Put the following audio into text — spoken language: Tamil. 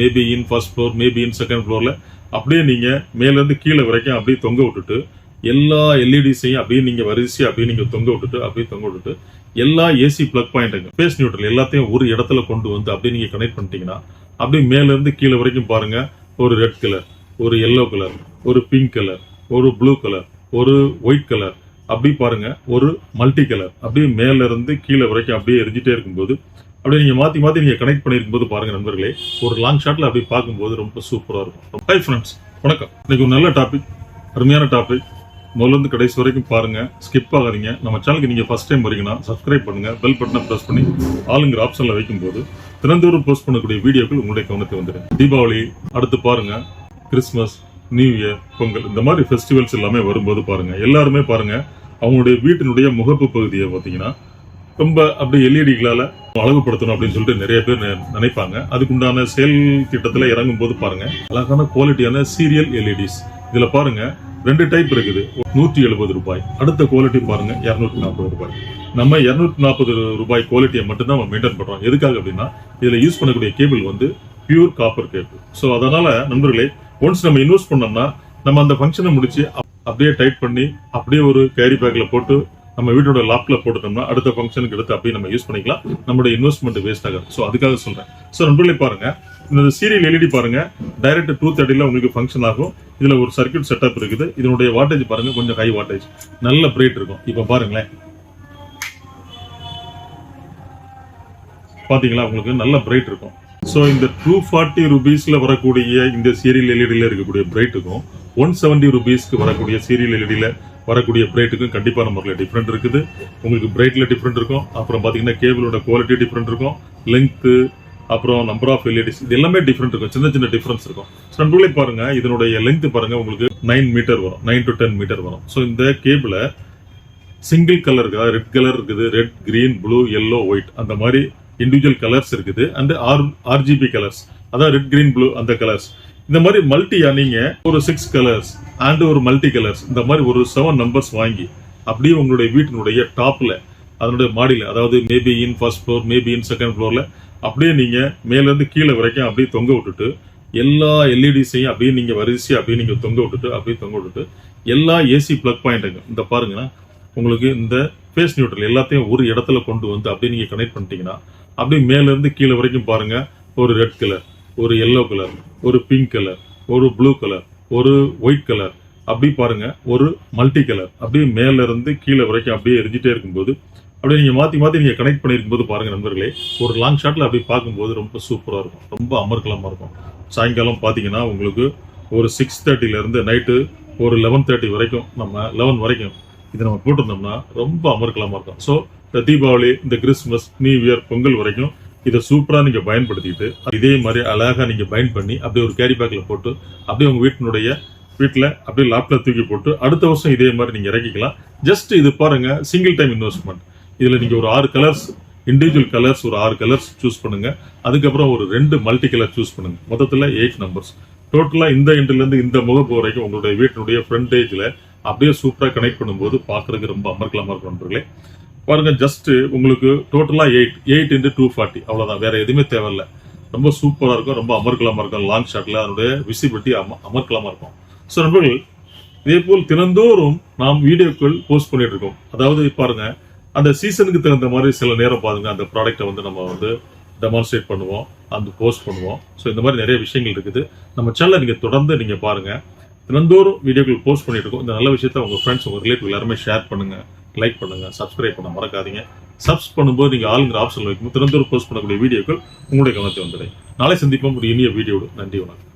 Maybe in first floor, maybe in second ஃப்ளோர்ல அப்படியே நீங்க மேல இருந்து கீழே வரைக்கும் அப்படியே தொங்க விட்டுட்டு எல்லா எல்இடிஸையும் அப்படியே நீங்க வரிசையா அப்படியே நீங்க தொங்க விட்டுட்டு எல்லா ஏசி பிளக் பாயிண்ட்டுங்க பேஸ் நியூட்ரல் எல்லாத்தையும் ஒரு இடத்துல கொண்டு வந்து அப்படியே நீங்க கனெக்ட் பண்ணிட்டீங்கன்னா அப்படியே மேல இருந்து கீழே வரைக்கும் பாருங்க. ஒரு ரெட் கலர், ஒரு எல்லோ கலர், ஒரு பிங்க் கலர், ஒரு ப்ளூ கலர், ஒரு ஒயிட் கலர், அப்படி பாருங்க ஒரு மல்டி கலர் அப்படியே மேல இருந்து கீழே வரைக்கும் அப்படியே எரிஞ்சிட்டே இருக்கும்போது அப்படியே நீங்க மாத்தி நீங்க கனெக்ட் பண்ணிருக்கும் போது பாருங்க நண்பர்களே, ஒரு லாங் ஷாட்ல அப்படி பார்க்கும்போது ரொம்ப சூப்பரா இருக்கும். ஹை ஃப்ரெண்ட்ஸ், வணக்கம். இன்னைக்கு ஒரு நல்ல டாபிக், அருமையான டாபிக். முதல்ல இருந்து கடைசி வரைக்கும் பாருங்க, ஸ்கிப் ஆகாதீங்க. நம்ம சேனலுக்கு நீங்க ஃபர்ஸ்ட் டைம் வரீங்கன்னா சப்ஸ்கிரைப் பண்ணுங்க, பெல் பட்டனை பிரஸ் பண்ணி ஆளுங்கிற ஆப்ஷன்ல வைக்கும் போது தினந்தோறும் போஸ்ட் பண்ணக்கூடிய வீடியோக்கள் உங்களுடைய கவனத்தை வந்துடும். தீபாவளி அடுத்து பாருங்க, கிறிஸ்துமஸ், நியூ இயர், பொங்கல், இந்த மாதிரி ஃபெஸ்டிவல்ஸ் எல்லாமே வரும்போது பாருங்க, எல்லாருமே பாருங்க அவங்களுடைய வீட்டினுடைய முகப்பு பகுதியை பார்த்தீங்கன்னா ரொம்ப அப்படி எல்இடிகளால அழகுபடுத்தணும் அப்படின்னு சொல்லிட்டு நிறைய பேர் நினைப்பாங்க. அதுக்குண்டான செயல் திட்டத்துல இறங்கும் போது பாருங்க, அழகான குவாலிட்டியான சீரியல் எல்இடிஸ். இதுல பாருங்க 2 டைப் இருக்குது. 170 ரூபாய். அடுத்த குவாலிட்டி பாருங்க 240 ரூபாய். நம்ம 240 ரூபாய் குவாலிட்டியை மட்டும் தான் மெயின்டைன் பண்றோம். எதுக்காக அப்படின்னா இதுல யூஸ் பண்ணக்கூடிய கேபிள் வந்து பியூர் காப்பர் கேபிள். சோ அதனால நண்பர்களே, ஒன்ஸ் நம்ம இன்வெஸ்ட் பண்ணோம்னா நம்ம அந்த ஃபங்க்ஷனை முடிச்சு அப்படியே டைட் பண்ணி அப்படியே ஒரு கேரி பேக்ல போட்டு நம்ம வீட்டோட லாப்ல போட்டுட்டோம்னா அடுத்த ஃபங்க்ஷனுக்கு எடுத்து அப்படியே நம்ம யூஸ் பண்ணிக்கலாம். நம்மளோட இன்வெஸ்ட்மெண்ட் வேஸ்ட் ஆகாது. சோ அதுக்காக சொல்றேன். சோ நண்பர்களே பாருங்க, இந்த சீரியல் எல்இடி பாருங்க, டைரக்ட் 230ல உங்களுக்கு ஃபங்க்ஷன் ஆகும். இதுல ஒரு சர்க்யூட் செட்டப் இருக்குது. இதனுடைய வாட்டேஜ் பாருங்க, கொஞ்சம் ஹை வாட்டேஜ், நல்ல பிரைட் இருக்கும். இப்ப பாருங்களேன், பாத்தீங்களா, உங்களுக்கு நல்ல பிரைட் இருக்கும். சோ இந்த 240 ரூபீஸ்ல வரக்கூடிய இந்த சீரியல் எல்இடில இருக்கக்கூடிய பிரைட்டுக்கும் 170 ரூபீஸ்க்கு வரக்கூடிய சீரியல் எல்இடில வரக்கூடிய பிரைட்டுக்கும் கண்டிப்பான முறையில் டிஃபரெண்ட் இருக்குது. உங்களுக்கு பிரைட்ல டிஃபரெண்ட் இருக்கும். அப்புறம் பாத்தீங்கன்னா கேபிளோட குவாலிட்டி டிஃபரெண்ட் இருக்கும், லெங்த், அப்புறம் நம்பர் ஆஃப் எல்இடிஸ், இது எல்லாமே டிஃபரெண்ட் இருக்கும். சின்ன டிஃபரன்ஸ் இருக்கும். நண்பர்களே பாருங்க, இதனுடைய லெங்த் பாருங்க, உங்களுக்கு 9 மீட்டர் வரும், 9 to 10 மீட்டர் வரும். ஸோ இந்த கேபிள சிங்கிள் கலர் இருக்குது, ரெட் கலர் இருக்குது, red, green, blue, yellow, white, அந்த மாதிரி இண்டிவிஜுவல் கலர்ஸ் இருக்குது. அண்ட் ஆர்ஜிபி கலர்ஸ், அதான் ரெட், கிரீன், ப்ளூ அந்த கலர்ஸ். இந்த மாதிரி மல்டியா நீங்க ஒரு 6 கலர்ஸ் அண்ட் ஒரு மல்டி கலர்ஸ், இந்த மாதிரி ஒரு 7 நம்பர்ஸ் வாங்கி அப்படியே உங்களுடைய வீட்டினுடைய டாப்ல, அதனுடைய மாடியில, அதாவது maybe in first floor, maybe in second ஃப்ளோர்ல அப்படியே நீங்க மேல இருந்து கீழே வரைக்கும் அப்படியே தொங்க விட்டுட்டு எல்லா எல்இடிஸையும் அப்படியே நீங்க வரிசையா அப்படியே நீங்க தொங்க விட்டுட்டு எல்லா ஏசி பிளக் பாயிண்ட்டுங்க இந்த பாருங்கன்னா உங்களுக்கு இந்த பேஸ் நியூட்ரல் எல்லாத்தையும் ஒரு இடத்துல கொண்டு வந்து அப்படியே நீங்க கனெக்ட் பண்ணிட்டீங்கன்னா அப்படியே மேல இருந்து கீழே வரைக்கும் பாருங்க, ஒரு ரெட் கலர், ஒரு எல்லோ கலர், ஒரு பிங்க் கலர், ஒரு ப்ளூ கலர், ஒரு ஒயிட் கலர், அப்படி பாருங்க ஒரு மல்டி கலர் அப்படியே மேல இருந்து கீழே வரைக்கும் அப்படியே எரிஞ்சிட்டே இருக்கும்போது அப்படியே நீங்க மாத்தி நீங்க கனெக்ட் பண்ணிருக்கும் போது பாருங்க நண்பர்களே, ஒரு லாங் ஷாட்ல அப்படி பார்க்கும்போது ரொம்ப சூப்பரா இருக்கும், ரொம்ப அமர்க்கலமா இருக்கும். சாயங்காலம் பாத்தீங்கன்னா உங்களுக்கு ஒரு 6:30ல இருந்து நைட்டு ஒரு 11:30 வரைக்கும், நம்ம 11 வரைக்கும் இதை நம்ம போட்டிருந்தோம்னா ரொம்ப அமர்க்கலமா இருக்கும். ஸோ இந்த தீபாவளி, இந்த கிறிஸ்துமஸ், நியூ இயர், பொங்கல் வரைக்கும் இதை சூப்பரா நீங்க பயன்படுத்திட்டு இதே மாதிரி அழகா நீங்க பயன் பண்ணி அப்படியே ஒரு கேரி பேக்ல போட்டு அப்படியே உங்க வீட்டுல அப்படியே லேப்ல தூக்கி போட்டு அடுத்த வருஷம் இதே மாதிரி நீங்க இறக்கிக்கலாம். ஜஸ்ட் இது பாருங்க, சிங்கிள் டைம் இன்வெஸ்ட்மெண்ட். இதுல நீங்க ஒரு 6 கலர்ஸ், இண்டிவிஜுவல் கலர்ஸ் ஒரு 6 கலர்ஸ் சூஸ் பண்ணுங்க. அதுக்கப்புறம் ஒரு 2 மல்டி கலர் சூஸ் பண்ணுங்க. மொத்தத்துல 8 நம்பர்ஸ் டோட்டலா இந்த எண்ட்ல இருந்து இந்த முகப்பு வரைக்கும் உங்களுடைய வீட்டினுடைய ஃப்ரண்டேஜ்ல அப்படியே சூப்பரா கனெக்ட் பண்ணும்போது பாக்குறதுக்கு ரொம்ப அமர்க்கலமா இருக்கும் நண்பர்களே. பாருங்க, ஜஸ்ட் உங்களுக்கு டோட்டலா 8 into 240 அவ்வளவுதான், வேற எதுவுமே தேவையில்லை. ரொம்ப சூப்பரா இருக்கும், ரொம்ப அமர்க்கலமா இருக்கும். லாங் ஷாட்ல அதனுடைய விசிபிலிட்டி அமர்க்கலமா இருக்கும். ஸோ நண்பர்கள், இதே போல் தினந்தோறும் நாம் வீடியோக்கள் போஸ்ட் பண்ணிட்டு இருக்கோம். அதாவது பாருங்க, அந்த சீசனுக்கு தகுந்த மாதிரி சில நேரம் பாருங்க அந்த ப்ராடக்ட்டை வந்து நம்ம வந்து டெமான்ஸ்ட்ரேட் பண்ணுவோம், அந்த போஸ்ட் பண்ணுவோம். ஸோ இந்த மாதிரி நிறைய விஷயங்கள் இருக்குது. நம்ம சேனலை நீங்க தொடர்ந்து நீங்க பாருங்க, தினந்தோறும் வீடியோக்கள் போஸ்ட் பண்ணிட்டு இருக்கோம். இந்த நல்ல விஷயத்த உங்க ஃப்ரெண்ட்ஸ், உங்க ரிலேட்டிவ் எல்லாருமே ஷேர் பண்ணுங்க, லைக் பண்ணுங்க, சப்ஸ்கிரைப் பண்ண மறக்காதீங்க. சப்ஸ் பண்ணும்போது நீங்க ஆளுங்கிற ஆப்ஷன்ல வைக்கும்போது தினந்தோறும் போஸ்ட் பண்ணக்கூடிய வீடியோக்கள் உங்களுடைய கவனத்தை வந்துடும். நாளை சந்திப்போம் ஒரு இனிய வீடியோடு. நன்றி, வணக்கம்.